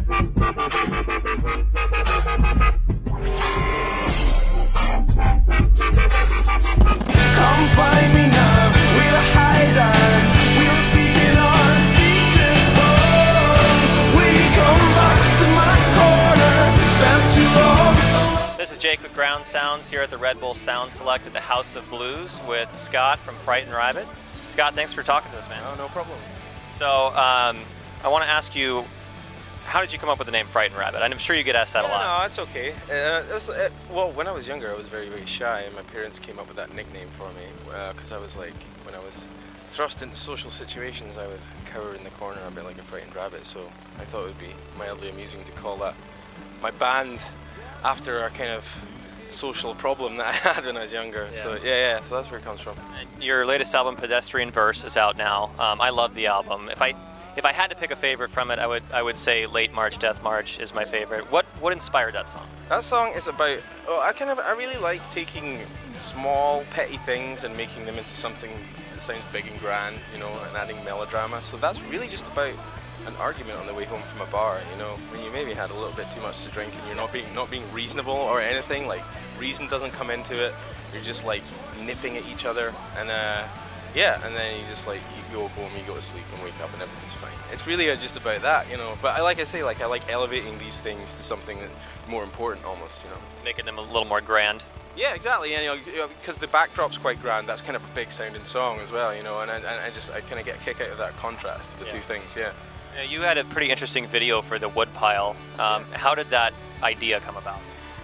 Come find me now, we'll hide and we'll speak in our secret tongues. We come back to my corner, spent too long. This is Jake with GroundSounds here at the Red Bull Sound Select at the House of Blues with Scott from Frightened Rabbit. Scott, thanks for talking to us, man. Oh, no problem. So, I want to ask you, how did you come up with the name Frightened Rabbit? I'm sure you get asked that a lot. No, that's okay. Well, when I was younger, I was very, very shy, and my parents came up with that nickname for me because I was like, when I was thrust into social situations, I would cower in the corner a bit like a frightened rabbit. So I thought it would be mildly amusing to call that my band after a kind of social problem that I had when I was younger. Yeah. So yeah, so that's where it comes from. Your latest album, Pedestrian Verse, is out now. I love the album. If I had to pick a favorite from it, I would say Late March, Death March is my favorite. What inspired that song? That song is about, I really like taking small, petty things and making them into something that sounds big and grand, you know, and adding melodrama. So that's really just about an argument on the way home from a bar, you know, when you maybe had a little bit too much to drink and you're not being reasonable or anything, like reason doesn't come into it. You're just like nipping at each other, and yeah, and then you just like, you go home, you go to sleep and wake up and everything's fine. It's really just about that, you know, but like I say, like I like elevating these things to something more important almost, you know. Making them a little more grand. Yeah, exactly, and you know, because the backdrop's quite grand, that's kind of a big sounding song as well, you know, and I kind of get a kick out of that contrast of the two things, yeah. You had a pretty interesting video for the Woodpile. How did that idea come about?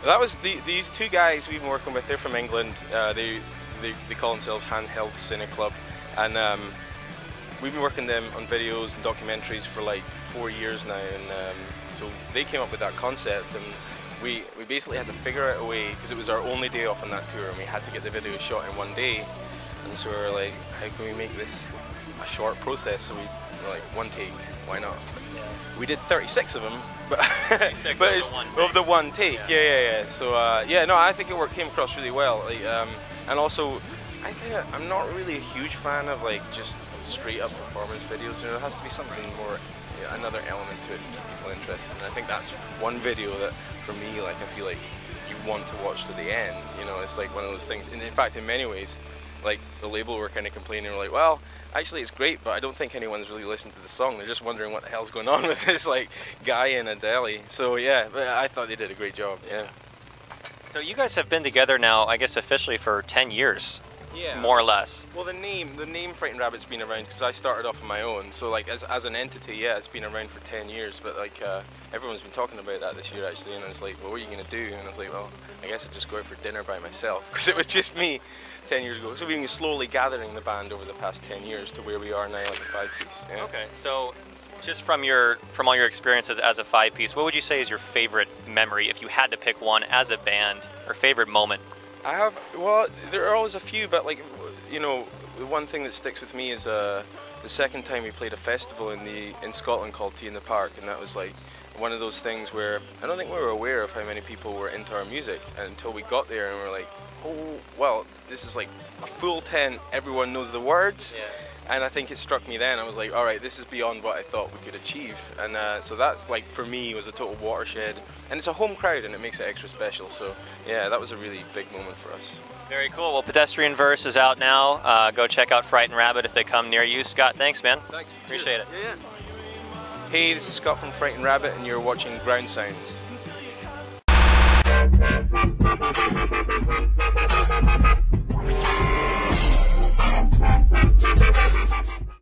That was these two guys we've been working with. They're from England. They call themselves Handheld Cine Club, and we've been working them on videos and documentaries for like 4 years now. And so they came up with that concept, and we basically had to figure out a way, because it was our only day off on that tour, and we had to get the video shot in one day. And so we were like, how can we make this a short process? So we were like, one take, why not? Yeah. We did 36 of them, but it's of the one take. Yeah. So yeah, no, I think it came across really well. Like, and also, I'm not really a huge fan of like just straight up performance videos. You know, there has to be something more, another element to it to keep people interested. And I think that's one video that, for me, like I feel like you want to watch to the end. You know, it's like one of those things. And in fact, in many ways, like the label were kind of complaining, we're like, well, actually it's great, but I don't think anyone's really listened to the song. They're just wondering what the hell's going on with this like guy in a deli. So yeah, but I thought they did a great job. Yeah. So you guys have been together now, I guess officially for 10 years. Yeah. More or less. Well, the name Frightened Rabbit's been around because I started off on my own. So like as an entity, yeah, it's been around for 10 years. But like everyone's been talking about that this year actually, and it's like, well, what are you gonna do? And I was like, well, I guess I'd just go out for dinner by myself because it was just me 10 years ago. So we've been slowly gathering the band over the past 10 years to where we are now, like a 5-piece. Yeah. Okay. So just from all your experiences as a 5-piece, what would you say is your favorite memory if you had to pick one as a band, or favorite moment? Well, there are always a few, but like, you know, the one thing that sticks with me is the second time we played a festival in Scotland called Tea in the Park, and that was like one of those things where I don't think we were aware of how many people were into our music until we got there, and we were like, oh, well, this is like a full tent, everyone knows the words. Yeah. And I think it struck me then, I was like, alright, this is beyond what I thought we could achieve. And so that's like, for me, was a total watershed. And it's a home crowd and it makes it extra special. So yeah, that was a really big moment for us. Very cool. Well, Pedestrian Verse is out now. Go check out Frightened Rabbit if they come near you. Scott, thanks, man. Thanks. Appreciate it. Yeah. Hey, this is Scott from Frightened Rabbit and you're watching GroundSounds.